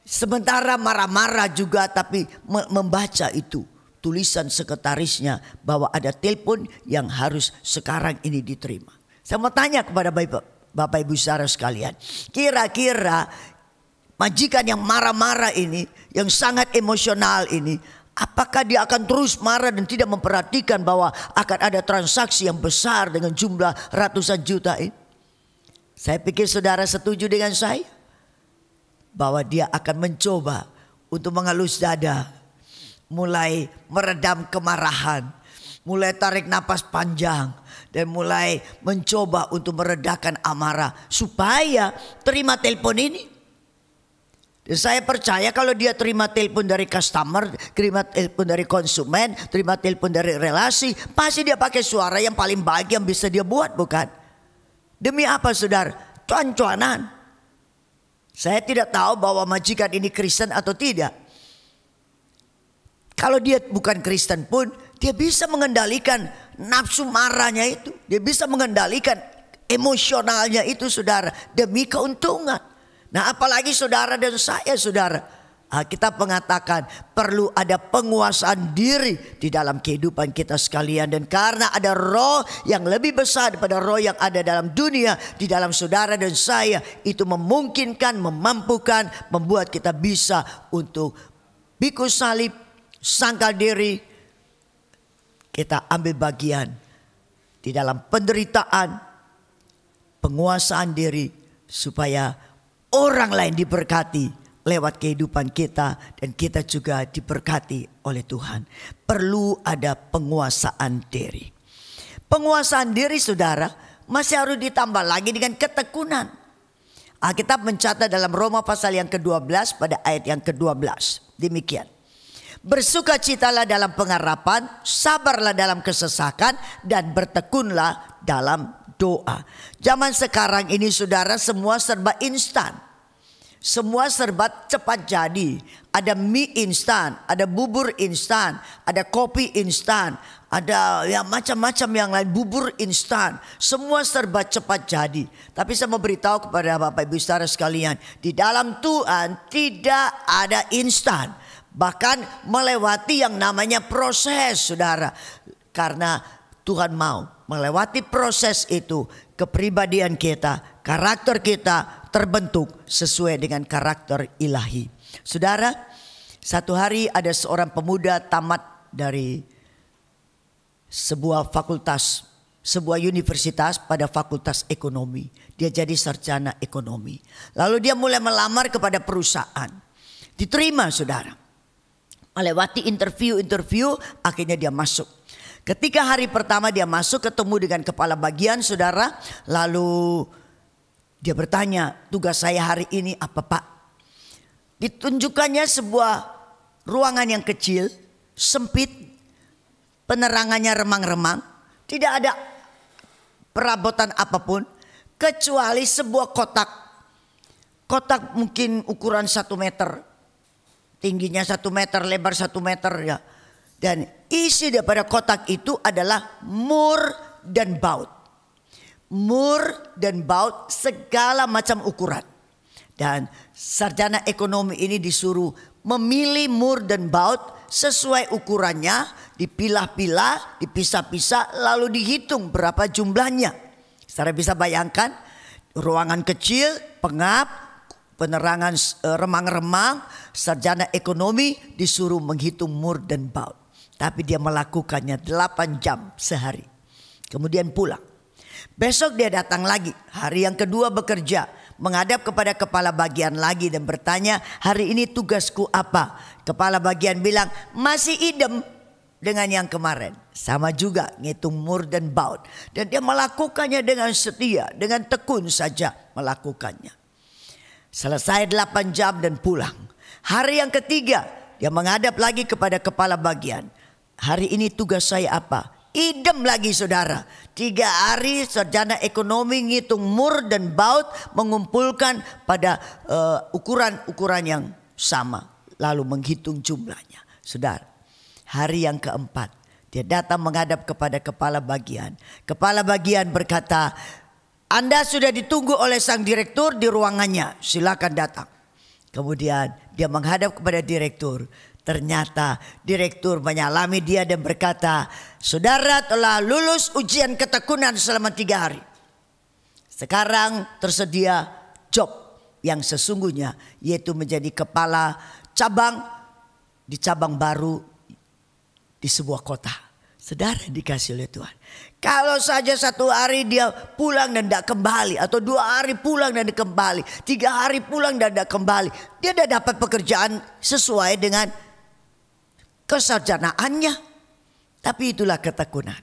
sementara marah-marah juga tapi membaca itu tulisan sekretarisnya bahwa ada telepon yang harus sekarang ini diterima. Saya mau tanya kepada Bapak Ibu saudara sekalian, kira-kira majikan yang marah-marah ini, yang sangat emosional ini, apakah dia akan terus marah dan tidak memperhatikan bahwa akan ada transaksi yang besar dengan jumlah ratusan juta ini? Saya pikir saudara setuju dengan saya bahwa dia akan mencoba untuk mengelus dada, mulai meredam kemarahan, mulai tarik napas panjang, dan mulai mencoba untuk meredakan amarah supaya terima telepon ini. Dan saya percaya kalau dia terima telepon dari customer, terima telepon dari konsumen, terima telepon dari relasi, pasti dia pakai suara yang paling baik yang bisa dia buat, bukan? Demi apa saudara? Cuan-cuanan. Saya tidak tahu bahwa majikan ini Kristen atau tidak. Kalau dia bukan Kristen pun, dia bisa mengendalikan nafsu marahnya itu. Dia bisa mengendalikan emosionalnya itu saudara, demi keuntungan. Nah apalagi saudara dan saya saudara. Kita mengatakan perlu ada penguasaan diri di dalam kehidupan kita sekalian. Dan karena ada roh yang lebih besar daripada roh yang ada dalam dunia, di dalam saudara dan saya, itu memungkinkan, memampukan, membuat kita bisa untuk pikul salib, sangkal diri, kita ambil bagian di dalam penderitaan, penguasaan diri supaya orang lain diberkati lewat kehidupan kita dan kita juga diberkati oleh Tuhan. Perlu ada penguasaan diri. Penguasaan diri saudara masih harus ditambah lagi dengan ketekunan. Alkitab mencatat dalam Roma pasal yang ke-12 pada ayat yang ke-12. Demikian. Bersukacitalah dalam pengharapan, sabarlah dalam kesesakan, dan bertekunlah dalam doa. Zaman sekarang ini saudara semua serba instan. Semua serba cepat jadi. Ada mie instan, ada bubur instan, ada kopi instan, ada ya macam-macam yang lain, bubur instan. Semua serba cepat jadi. Tapi saya mau beritahu kepada Bapak Ibu Saudara sekalian, di dalam Tuhan tidak ada instan. Bahkan melewati yang namanya proses, saudara. Karena Tuhan mau melewati proses itu, kepribadian kita, karakter kita terbentuk sesuai dengan karakter ilahi. Saudara, satu hari ada seorang pemuda tamat dari sebuah fakultas, sebuah universitas pada fakultas ekonomi. Dia jadi sarjana ekonomi. Lalu dia mulai melamar kepada perusahaan. Diterima, saudara. Melewati interview, akhirnya dia masuk. Ketika hari pertama dia masuk ketemu dengan kepala bagian, saudara. Lalu dia bertanya, tugas saya hari ini apa, Pak? Ditunjukkannya sebuah ruangan yang kecil, sempit, penerangannya remang-remang. Tidak ada perabotan apapun kecuali sebuah kotak. Kotak mungkin ukuran 1 meter. Tingginya 1 meter, lebar 1 meter ya. Dan isi daripada kotak itu adalah mur dan baut. Mur dan baut segala macam ukuran. Dan sarjana ekonomi ini disuruh memilih mur dan baut sesuai ukurannya. Dipilah-pilah, dipisah-pisah, lalu dihitung berapa jumlahnya. Saudara bisa bayangkan, ruangan kecil, pengap, penerangan remang-remang, sarjana ekonomi disuruh menghitung mur dan baut. Tapi dia melakukannya 8 jam sehari. Kemudian pulang. Besok dia datang lagi, hari yang kedua bekerja. Menghadap kepada kepala bagian lagi dan bertanya, hari ini tugasku apa? Kepala bagian bilang, masih idem dengan yang kemarin. Sama juga ngitung mur dan baut. Dan dia melakukannya dengan setia, dengan tekun saja melakukannya. Selesai 8 jam dan pulang. Hari yang ketiga dia menghadap lagi kepada kepala bagian. Hari ini tugas saya apa? Idem lagi, saudara. 3 hari sarjana ekonomi ngitung mur dan baut, mengumpulkan pada ukuran-ukuran yang sama. Lalu menghitung jumlahnya. Saudara, hari yang keempat dia datang menghadap kepada kepala bagian. Kepala bagian berkata, Anda sudah ditunggu oleh sang direktur di ruangannya, silakan datang. Kemudian dia menghadap kepada direktur. Ternyata direktur menyalami dia dan berkata, saudara telah lulus ujian ketekunan selama 3 hari. Sekarang tersedia job yang sesungguhnya, yaitu menjadi kepala cabang di cabang baru di sebuah kota. Saudara dikasih oleh Tuhan. Kalau saja 1 hari dia pulang dan tidak kembali, atau 2 hari pulang dan tidak kembali, 3 hari pulang dan tidak kembali, dia tidak dapat pekerjaan sesuai dengan kesarjanaannya. Tapi itulah ketekunan.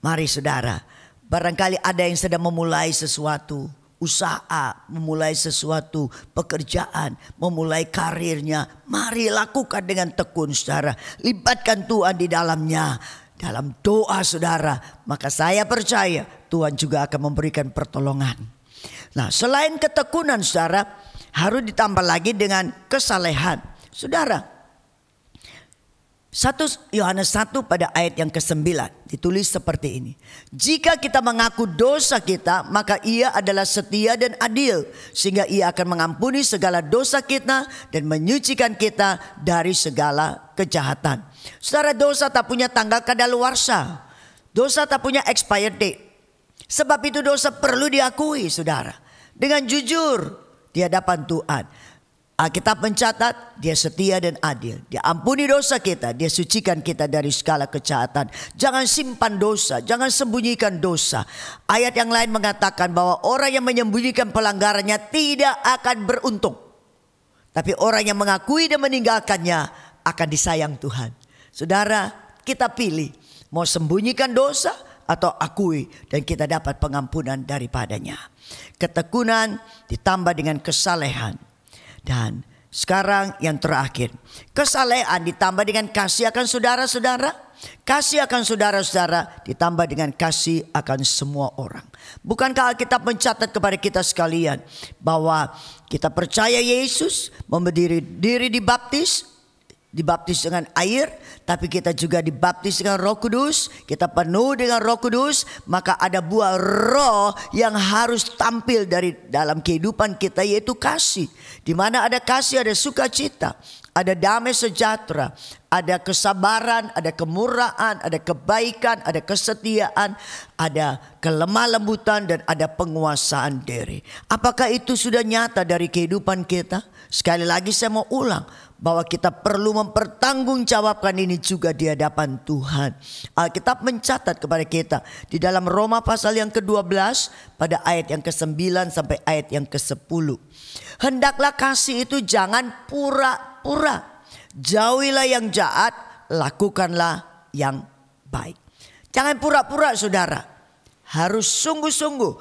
Mari saudara, barangkali ada yang sedang memulai sesuatu, usaha, memulai sesuatu pekerjaan, memulai karirnya. Mari lakukan dengan tekun, saudara. Libatkan Tuhan di dalamnya. Dalam doa, saudara, maka saya percaya Tuhan juga akan memberikan pertolongan. Nah, selain ketekunan, saudara, harus ditambah lagi dengan kesalehan. Saudara, 1 Yohanes 1 pada ayat yang ke-9 ditulis seperti ini. Jika kita mengaku dosa kita, maka ia adalah setia dan adil, sehingga ia akan mengampuni segala dosa kita dan menyucikan kita dari segala kejahatan. Saudara, dosa tak punya tanggal kadaluarsa. Dosa tak punya expired date. Sebab itu dosa perlu diakui, saudara, dengan jujur di hadapan Tuhan. Alkitab mencatat dia setia dan adil. Dia ampuni dosa kita, dia sucikan kita dari segala kejahatan. Jangan simpan dosa, jangan sembunyikan dosa. Ayat yang lain mengatakan bahwa orang yang menyembunyikan pelanggarannya tidak akan beruntung. Tapi orang yang mengakui dan meninggalkannya akan disayang Tuhan. Saudara, kita pilih mau sembunyikan dosa atau akui, dan kita dapat pengampunan daripadanya. Ketekunan ditambah dengan kesalehan. Dan Sekarang yang terakhir, kesalehan ditambah dengan kasih akan saudara-saudara. Kasih akan saudara-saudara ditambah dengan kasih akan semua orang. Bukankah Alkitab mencatat kepada kita sekalian bahwa kita percaya Yesus, memberdiri diri dibaptis dengan air, tapi kita juga dibaptis dengan Roh Kudus, kita penuh dengan Roh Kudus, maka ada buah roh yang harus tampil dari dalam kehidupan kita, yaitu kasih. Di mana ada kasih ada sukacita, ada damai sejahtera, ada kesabaran, ada kemurahan, ada kebaikan, ada kesetiaan, ada kelemah lembutan, dan ada penguasaan diri. Apakah itu sudah nyata dari kehidupan kita? Sekali lagi saya mau ulang bahwa kita perlu mempertanggungjawabkan ini juga di hadapan Tuhan. Alkitab mencatat kepada kita di dalam Roma pasal yang ke-12 pada ayat yang ke-9 sampai ayat yang ke-10. Hendaklah kasih itu jangan pura-pura. Jauhilah yang jahat, lakukanlah yang baik. Jangan pura-pura saudara. Harus sungguh-sungguh.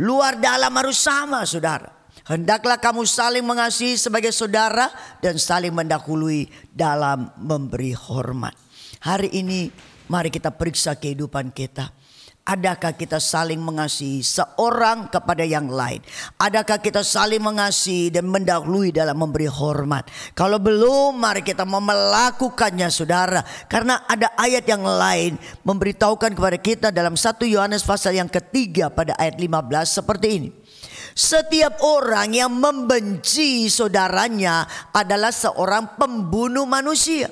Luar dalam harus sama saudara. Hendaklah kamu saling mengasihi sebagai saudara dan saling mendahului dalam memberi hormat. Hari ini mari kita periksa kehidupan kita. Adakah kita saling mengasihi seorang kepada yang lain? Adakah kita saling mengasihi dan mendahului dalam memberi hormat? Kalau belum, mari kita mau melakukannya saudara. Karena ada ayat yang lain memberitahukan kepada kita dalam 1 Yohanes pasal yang ketiga pada ayat 15 seperti ini. Setiap orang yang membenci saudaranya adalah seorang pembunuh manusia.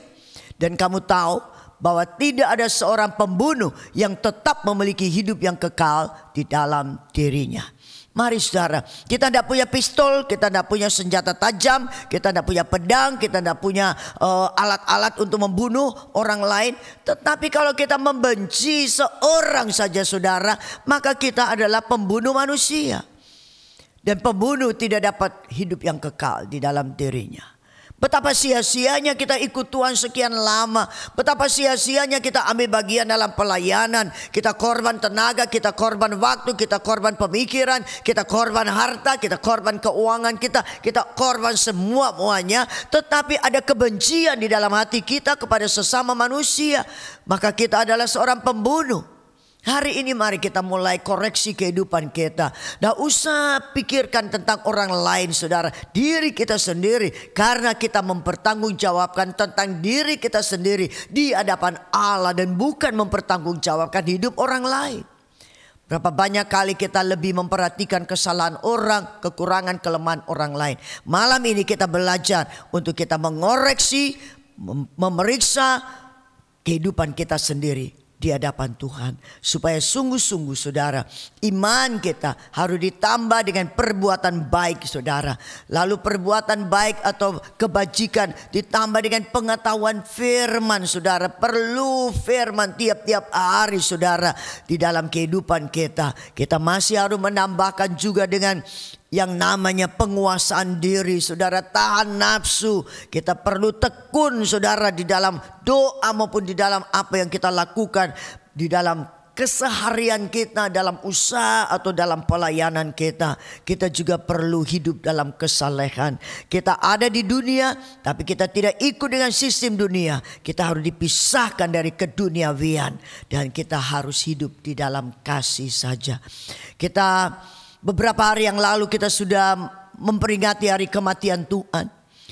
Dan kamu tahu bahwa tidak ada seorang pembunuh yang tetap memiliki hidup yang kekal di dalam dirinya. Mari saudara, kita tidak punya pistol, kita tidak punya senjata tajam, kita tidak punya pedang, kita tidak punya alat-alat untuk membunuh orang lain. Tetapi kalau kita membenci seorang saja saudara, maka kita adalah pembunuh manusia. Dan pembunuh tidak dapat hidup yang kekal di dalam dirinya. Betapa sia-sianya kita ikut Tuhan sekian lama. Betapa sia-sianya kita ambil bagian dalam pelayanan. Kita korban tenaga, kita korban waktu, kita korban pemikiran, kita korban harta, kita korban keuangan kita korban semuanya. Tetapi ada kebencian di dalam hati kita kepada sesama manusia. Maka kita adalah seorang pembunuh. Hari ini mari kita mulai koreksi kehidupan kita. Tidak usah pikirkan tentang orang lain saudara. Diri kita sendiri. Karena kita mempertanggungjawabkan tentang diri kita sendiri di hadapan Allah. Dan bukan mempertanggungjawabkan hidup orang lain. Berapa banyak kali kita lebih memperhatikan kesalahan orang, kekurangan, kelemahan orang lain. Malam ini kita belajar untuk kita mengoreksi, memeriksa kehidupan kita sendiri di hadapan Tuhan, supaya sungguh-sungguh saudara, iman kita harus ditambah dengan perbuatan baik saudara. Lalu perbuatan baik atau kebajikan ditambah dengan pengetahuan firman saudara. Perlu firman tiap-tiap hari saudara di dalam kehidupan kita. Kita masih harus menambahkan juga dengan yang namanya penguasaan diri saudara, tahan nafsu. Kita perlu tekun saudara di dalam doa maupun di dalam apa yang kita lakukan di dalam keseharian kita, dalam usaha atau dalam pelayanan kita. Kita juga perlu hidup dalam kesalehan. Kita ada di dunia tapi kita tidak ikut dengan sistem dunia. Kita harus dipisahkan dari keduniawian dan kita harus hidup di dalam kasih saja. Beberapa hari yang lalu kita sudah memperingati hari kematian Tuhan.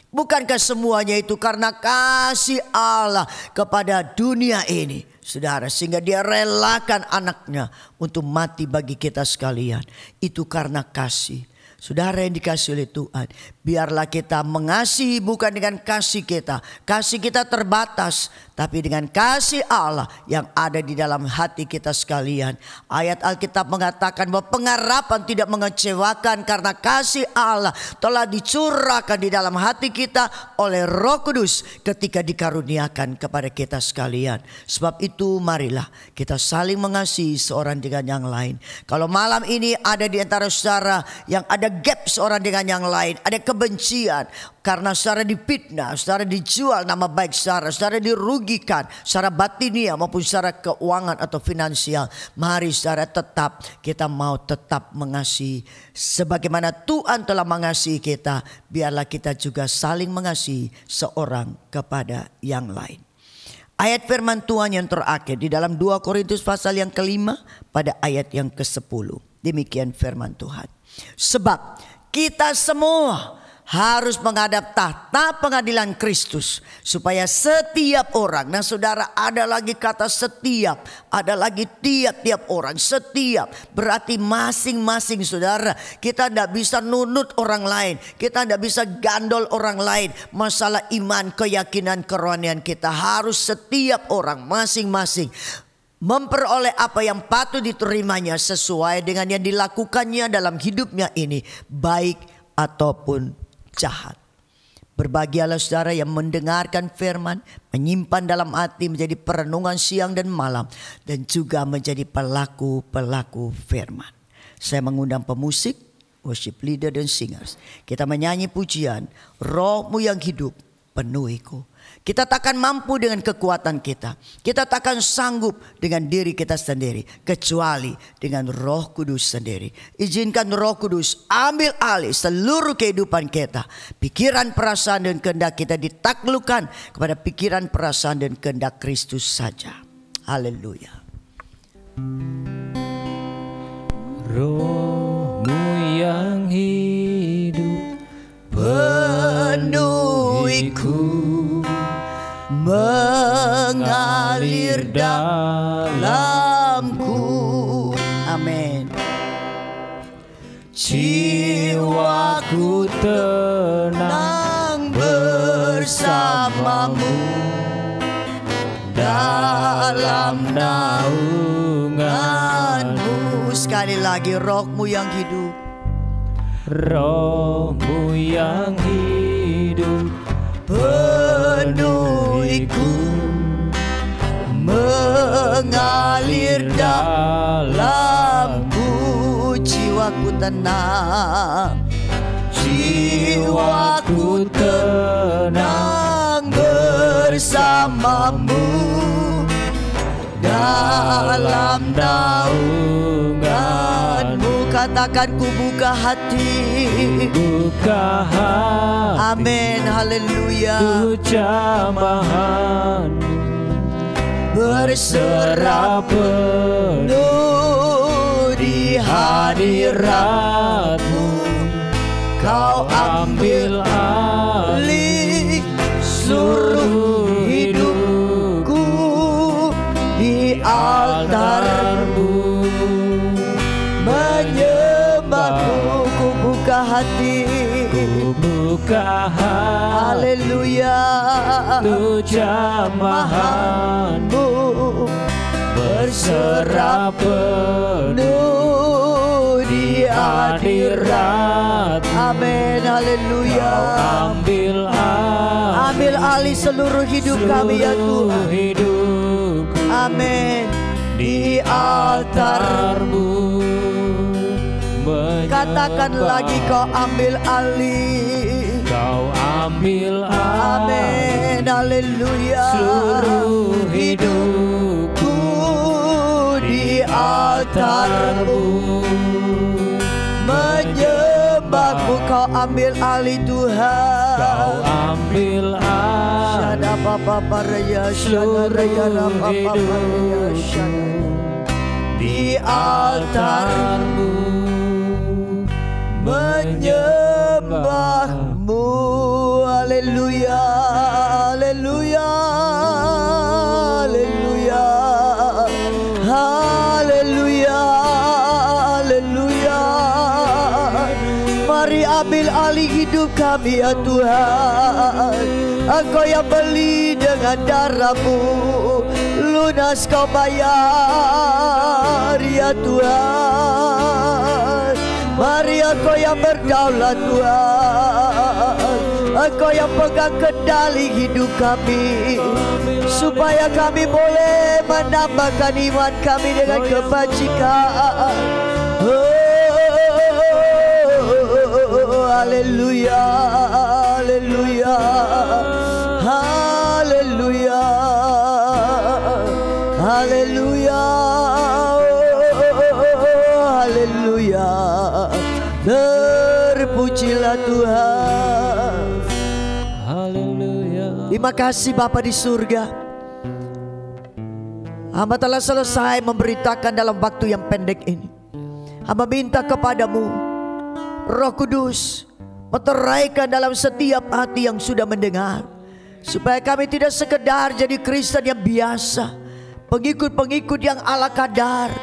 Bukankah semuanya itu karena kasih Allah kepada dunia ini, saudara, sehingga dia relakan anaknya untuk mati bagi kita sekalian. Itu karena kasih. Saudara yang dikasih oleh Tuhan, biarlah kita mengasihi bukan dengan kasih kita. Kasih kita terbatas, tapi dengan kasih Allah yang ada di dalam hati kita sekalian. Ayat Alkitab mengatakan bahwa pengharapan tidak mengecewakan karena kasih Allah telah dicurahkan di dalam hati kita oleh Roh Kudus ketika dikaruniakan kepada kita sekalian. Sebab itu marilah kita saling mengasihi seorang dengan yang lain. Kalau malam ini ada di antara saudara yang ada gap seorang dengan yang lain, ada kebencian, karena saudara difitnah, saudara dijual nama baik saudara dirugikan secara batinia maupun secara keuangan atau finansial. Mari saudara kita mau tetap mengasihi sebagaimana Tuhan telah mengasihi kita. Biarlah kita juga saling mengasihi seorang kepada yang lain. Ayat firman Tuhan yang terakhir di dalam 2 Korintus pasal yang kelima pada ayat yang ke-10. Demikian firman Tuhan. Sebab kita semua harus menghadap tahta pengadilan Kristus, supaya setiap orang, nah saudara, ada lagi kata setiap, ada lagi tiap-tiap orang. Setiap berarti masing-masing saudara. Kita tidak bisa nunut orang lain, kita tidak bisa gandol orang lain. Masalah iman, keyakinan, kerohanian kita harus setiap orang masing-masing memperoleh apa yang patut diterimanya sesuai dengan yang dilakukannya dalam hidupnya ini, baik ataupun jahat. Berbahagialah saudara yang mendengarkan firman, menyimpan dalam hati, menjadi perenungan siang dan malam, dan juga menjadi pelaku-pelaku firman. Saya mengundang pemusik, worship leader dan singers. Kita menyanyi pujian, Rohmu yang hidup penuhiku. Kita takkan mampu dengan kekuatan kita. Kita takkan sanggup dengan diri kita sendiri, kecuali dengan Roh Kudus sendiri. Izinkan Roh Kudus ambil alih seluruh kehidupan kita. Pikiran, perasaan dan kehendak kita ditaklukkan kepada pikiran, perasaan dan kehendak Kristus saja. Haleluya. Rohmu yang hidup penuhiku, mengalir dalamku. Amin. jiwaku tenang bersamamu dalam naunganmu. Sekali lagi, Rohmu yang hidup, Rohmu yang hidup penuhiku, mengalir dalamku. Jiwaku tenang, jiwaku tenang bersamamu dalam naunganmu. Katakan, ku buka hati, buka hati. Amin, haleluya. Ku jamahan berserah penuh di hadiratmu. Kau ambil alih seluruh hidupku di altarmu. Menyembahmu, ku buka hati, ku buka hati. haleluya. Ku jamahanmu berserah penuh di hadirat. Amin, haleluya. ambil alih, Ambil alih seluruh hidup kami ya Tuhan. hidup Amin. Di altarmu. Katakan lagi, kau ambil alih. Kau ambil alih Amin, haleluya. seluruh hidupku di altarmu. Menyembahmu, kau ambil alih Tuhan. Kau ambil alih Shada papa paraya, shada raya rapa paraya, shada. Di altarmu menyembahmu, haleluya, haleluya, haleluya, haleluya, haleluya. Mari ambil alih hidup kami ya Tuhan. Engkau yang beli dengan darahmu, lunas kau bayar ya Tuhan. Mari Engkau yang berdaulat Tuhan, Engkau yang pegang kendali hidup kami, supaya kami boleh menambahkan iman kami dengan kebajikan. Oh, haleluya, haleluya. Haleluya, haleluya, haleluya. Terpujilah Tuhan. Haleluya. Terima kasih Bapa di surga. Hamba telah selesai memberitakan dalam waktu yang pendek ini. Hamba minta kepadamu, Roh Kudus, meteraikan dalam setiap hati yang sudah mendengar, supaya kami tidak sekedar jadi Kristen yang biasa, pengikut-pengikut yang ala kadar,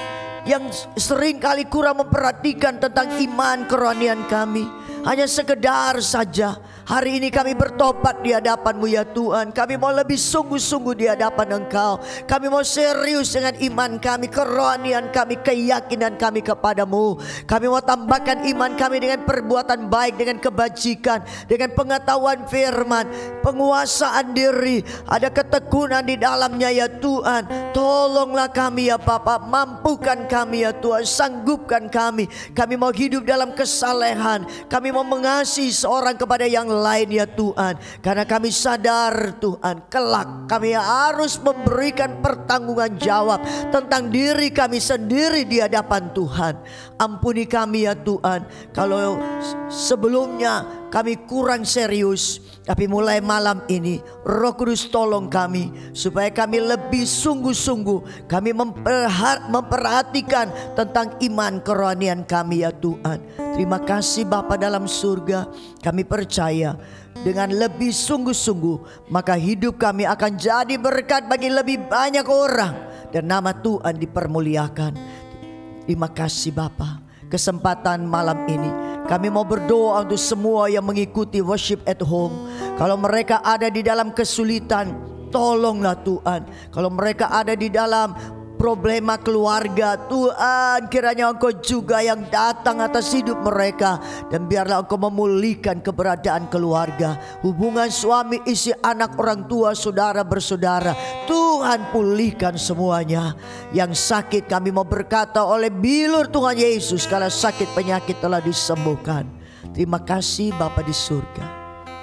yang sering kali kurang memperhatikan tentang iman kerohanian kami. Hanya sekedar saja hari ini kami bertobat di hadapan-Mu ya Tuhan. Kami mau lebih sungguh-sungguh di hadapan Engkau. Kami mau serius dengan iman kami, kerohanian kami, keyakinan kami kepadamu. Kami mau tambahkan iman kami dengan perbuatan baik, dengan kebajikan, dengan pengetahuan firman, penguasaan diri. Ada ketekunan di dalamnya ya Tuhan. Tolonglah kami ya Bapa, mampukan kami ya Tuhan, sanggupkan kami. Kami mau hidup dalam kesalehan. Kami mau mengasihi seorang kepada yang lain ya Tuhan. Karena kami sadar Tuhan, kelak kami harus memberikan pertanggungan jawab tentang diri kami sendiri di hadapan Tuhan. Ampuni kami ya Tuhan kalau sebelumnya kami kurang serius, tapi mulai malam ini Roh Kudus tolong kami supaya kami lebih sungguh-sungguh kami memperhatikan tentang iman kerohanian kami ya Tuhan. Terima kasih Bapa dalam surga. Kami percaya dengan lebih sungguh-sungguh maka hidup kami akan jadi berkat bagi lebih banyak orang dan nama Tuhan dipermuliakan. Terima kasih Bapa. Kesempatan malam ini kami mau berdoa untuk semua yang mengikuti worship at home. Kalau mereka ada di dalam kesulitan, tolonglah Tuhan. Kalau mereka ada di dalam problema keluarga, Tuhan kiranya Engkau juga yang datang atas hidup mereka. Dan biarlah Engkau memulihkan keberadaan keluarga, hubungan suami istri, anak, orang tua, saudara bersaudara. Tuhan pulihkan semuanya. Yang sakit kami mau berkata oleh bilur Tuhan Yesus, kalau sakit penyakit telah disembuhkan. Terima kasih Bapa di surga.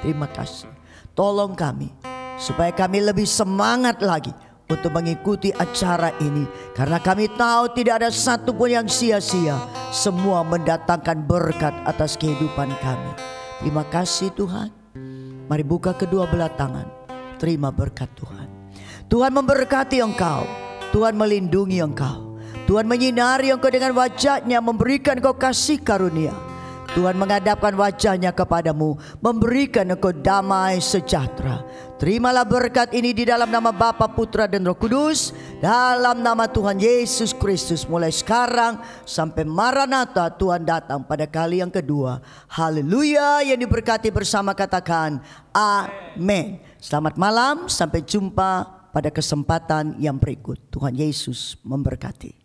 Terima kasih. Tolong kami supaya kami lebih semangat lagi untuk mengikuti acara ini, karena kami tahu tidak ada satupun yang sia-sia. Semua mendatangkan berkat atas kehidupan kami. Terima kasih Tuhan. Mari buka kedua belah tangan, terima berkat Tuhan. Tuhan memberkati engkau, Tuhan melindungi engkau, Tuhan menyinari engkau dengan wajah-Nya, memberikan engkau kasih karunia. Tuhan menghadapkan wajah-Nya kepadamu, memberikan engkau damai sejahtera. Terimalah berkat ini di dalam nama Bapa, Putra dan Roh Kudus, dalam nama Tuhan Yesus Kristus, mulai sekarang sampai Maranatha, Tuhan datang pada kali yang kedua. Haleluya. Yang diberkati bersama katakan amin. Selamat malam, sampai jumpa pada kesempatan yang berikut. Tuhan Yesus memberkati.